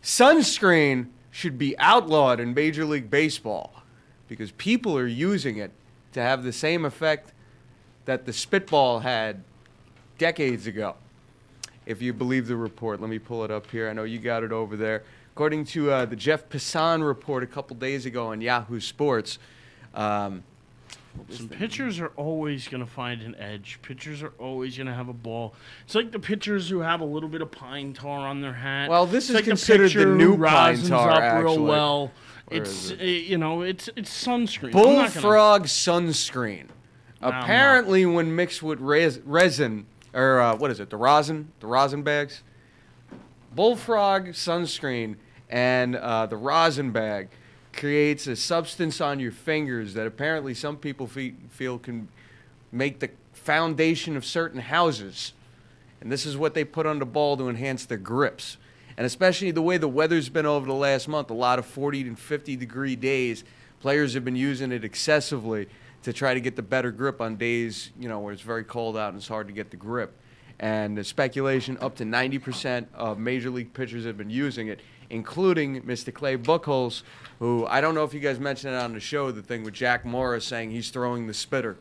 Sunscreen should be outlawed in Major League Baseball because people are using it to have the same effect that the spitball had decades ago. If you believe the report, let me pull it up here. I know you got it over there. According to the Jeff Passan report a couple days ago on Yahoo Sports, pitchers are always going to find an edge. Pitchers are always going to have a ball. It's like the pitchers who have a little bit of pine tar on their hat. Well, this is like considered the new pine rosins tar, up actually. real well. Or It's is it's sunscreen. Bullfrog sunscreen. Apparently, when mixed with resin, or what is it, the rosin bags? Bullfrog sunscreen and the rosin bag creates a substance on your fingers that apparently some people feel can make the foundation of certain houses. And this is what they put on the ball to enhance their grips. And especially the way the weather's been over the last month, a lot of 40 and 50-degree days, players have been using it excessively to try to get the better grip on days, where it's very cold out and it's hard to get the grip. And the speculation, up to 90% of Major League pitchers have been using it, including Mr. Clay Buchholz, who I don't know if you guys mentioned it on the show, the thing with Jack Morris saying he's throwing the spitter.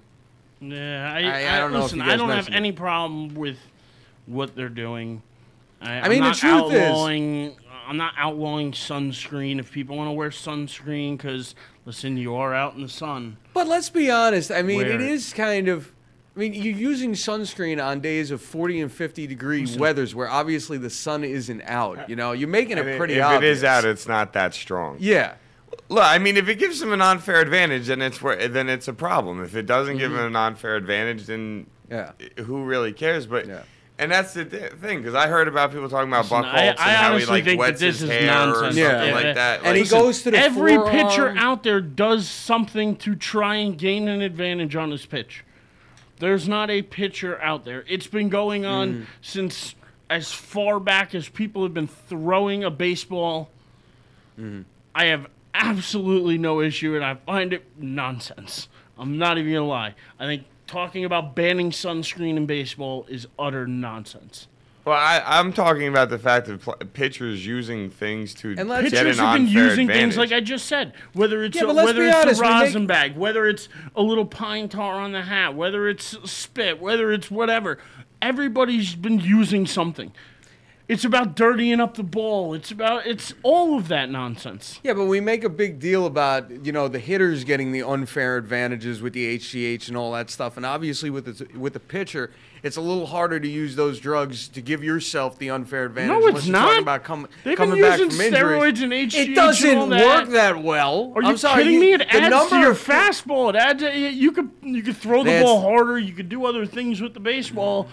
Yeah, I don't know if you guys I don't have mentioned any problem with what they're doing. I mean, the truth is, I'm not outlawing sunscreen if people want to wear sunscreen because, listen, you are out in the sun. But let's be honest. I mean, it is kind of. I mean, you're using sunscreen on days of 40 and 50-degree weathers where obviously the sun isn't out. You're making it pretty obvious. If it is out, it's not that strong. Yeah. Look, I mean, if it gives them an unfair advantage, then it's a problem. If it doesn't give them an unfair advantage, then who really cares? But and that's the thing, because I heard about people talking about Buchholz and how he think wets his hair nonsense. or something like that. And he goes to the every forearm. pitcher out there does something to try and gain an advantage on his pitch. There's not a pitcher out there. It's been going on since as far back as people have been throwing a baseball. I have absolutely no issue, and I find it nonsense. I'm not even going to lie. I think talking about banning sunscreen in baseball is utter nonsense. Well, I'm talking about the fact of pitchers using things to get an unfair pitchers have been using advantage. things like I just said, whether it's a honest, rosin bag, whether it's a little pine tar on the hat, whether it's spit, whether it's whatever. Everybody's been using something. It's about dirtying up the ball. It's all of that nonsense. Yeah, but we make a big deal about, the hitters getting the unfair advantages with the HGH and all that stuff. And obviously with the pitcher, it's a little harder to use those drugs to give yourself the unfair advantage. No, it's not. About They've coming been back using from injuries. steroids and HGH. It doesn't and all work that well. Are you I'm sorry, kidding me? It adds to your of fastball. It adds. You could throw the ball harder. You could do other things with the baseball.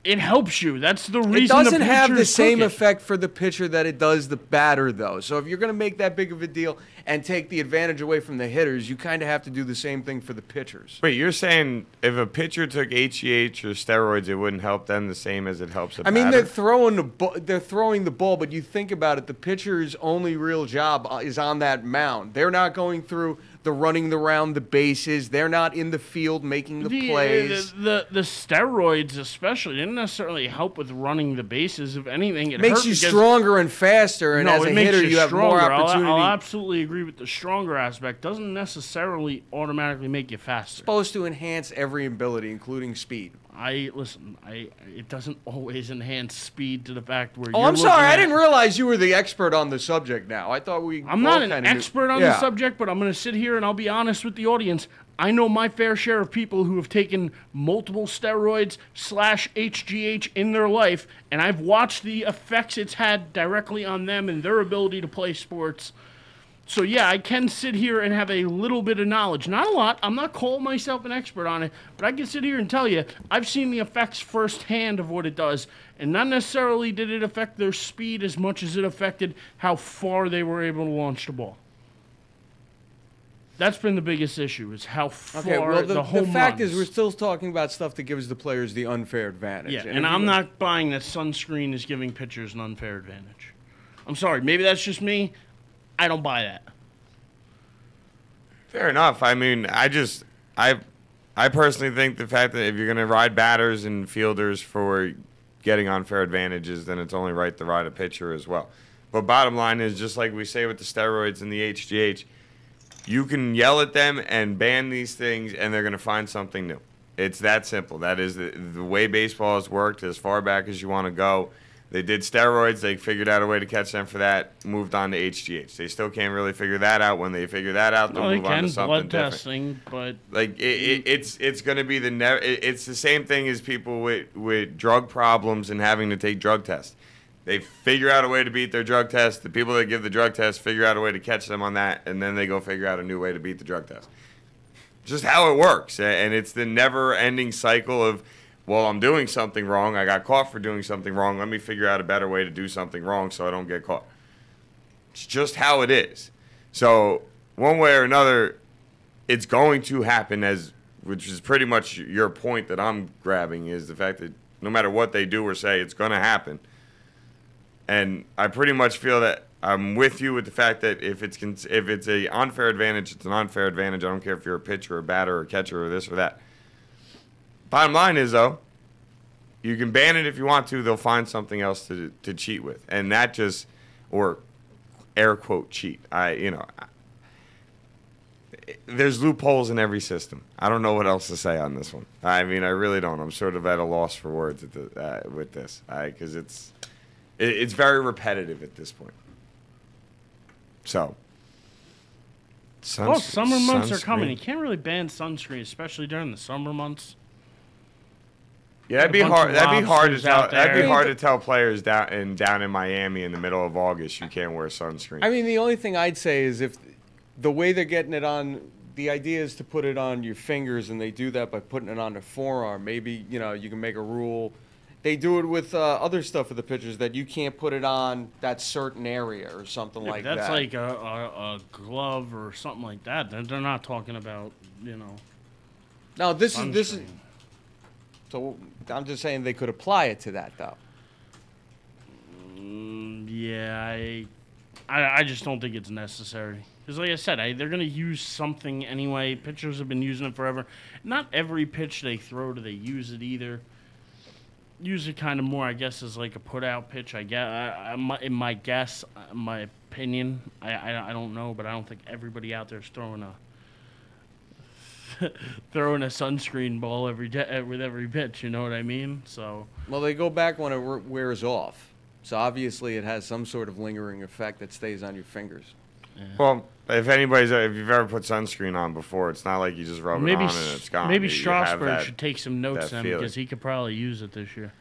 It helps you. That's the reason. It doesn't have the same effect effect for the pitcher that it does the batter, though. So if you're going to make that big of a deal and take the advantage away from the hitters, you kind of have to do the same thing for the pitchers. Wait, you're saying if a pitcher took HGH or steroids, it wouldn't help them the same as it helps a batter? I mean, they're throwing the ball, but you think about it, the pitcher's only real job is on that mound. They're not going through the running around the bases. They're not in the field making the plays. The steroids especially didn't necessarily help with running the bases. If anything, it makes you stronger and faster, and as a hitter, you have more opportunity. I'll absolutely agree with the stronger aspect. Doesn't necessarily automatically make you faster. Supposed to enhance every ability, including speed. It doesn't always enhance speed to the fact where. I'm sorry. I didn't realize you were the expert on the subject. Now I thought I'm not an expert on the subject, but I'm going to sit here and I'll be honest with the audience. I know my fair share of people who have taken multiple steroids / HGH in their life, and I've watched the effects it's had directly on them and their ability to play sports. So, yeah, I can sit here and have a little bit of knowledge. Not a lot. I'm not calling myself an expert on it, but I can sit here and tell you I've seen the effects firsthand of what it does, and not necessarily did it affect their speed as much as it affected how far they were able to launch the ball. That's been the biggest issue, is how far the home the fact runs. is we're still talking about stuff that gives the players the unfair advantage. Yeah, and I'm not buying that sunscreen is giving pitchers an unfair advantage. I'm sorry. Maybe that's just me. I don't buy that. Fair enough. I mean, I personally think the fact that if you're going to ride batters and fielders for getting unfair advantages, then it's only right to ride a pitcher as well. But bottom line is, just like we say with the steroids and the HGH, you can yell at them and ban these things, and they're going to find something new. It's that simple. That is the way baseball has worked as far back as you want to go. They did steroids. They figured out a way to catch them for that. Moved on to HGH. They still can't really figure that out. When they figure that out, they'll move on to something blood different. Testing, but like it's going to be it's the same thing as people with drug problems and having to take drug tests. They figure out a way to beat their drug test. The people that give the drug test figure out a way to catch them on that, and then they go figure out a new way to beat the drug test. Just how it works, and it's the never-ending cycle of, well, I'm doing something wrong. I got caught for doing something wrong. Let me figure out a better way to do something wrong so I don't get caught. It's just how it is. So one way or another, it's going to happen, which is pretty much your point that I'm grabbing, is the fact that no matter what they do or say, it's going to happen. And I pretty much feel that I'm with you with the fact that if it's an unfair advantage, it's an unfair advantage. I don't care if you're a pitcher or a batter or a catcher or this or that. Bottom line is, though, you can ban it if you want to. They'll find something else to cheat with. And that just, or air quote cheat. There's loopholes in every system. I don't know what else to say on this one. I mean, I really don't. I'm sort of at a loss for words with this, because it's very repetitive at this point. So, summer months are coming. You can't really ban sunscreen, especially during the summer months. Yeah, that'd be hard. That'd be hard to tell. That'd be hard to tell players down in Miami in the middle of August you can't wear sunscreen. I mean, the only thing I'd say is if the way they're getting it on, the idea is to put it on your fingers, and they do that by putting it on the forearm. Maybe you can make a rule. They do it with other stuff with the pitchers that you can't put it on that certain area or something like that. That's like a glove or something like that. They're not talking about, No, this sunscreen. is. So I'm just saying they could apply it to that, though. Yeah, I just don't think it's necessary. Because like I said, they're going to use something anyway. Pitchers have been using it forever. Not every pitch they throw do they use it either. Use it kind of more, I guess, as like a put-out pitch. I guess, in my guess, my opinion, I don't know, but I don't think everybody out there is throwing a sunscreen ball with every pitch. You know what I mean? So. Well, they go back when it wears off. So obviously, it has some sort of lingering effect that stays on your fingers. Yeah. Well, if you've ever put sunscreen on before, it's not like you just rub it on and it's gone. Maybe Strasburg should take some notes then, because he could probably use it this year.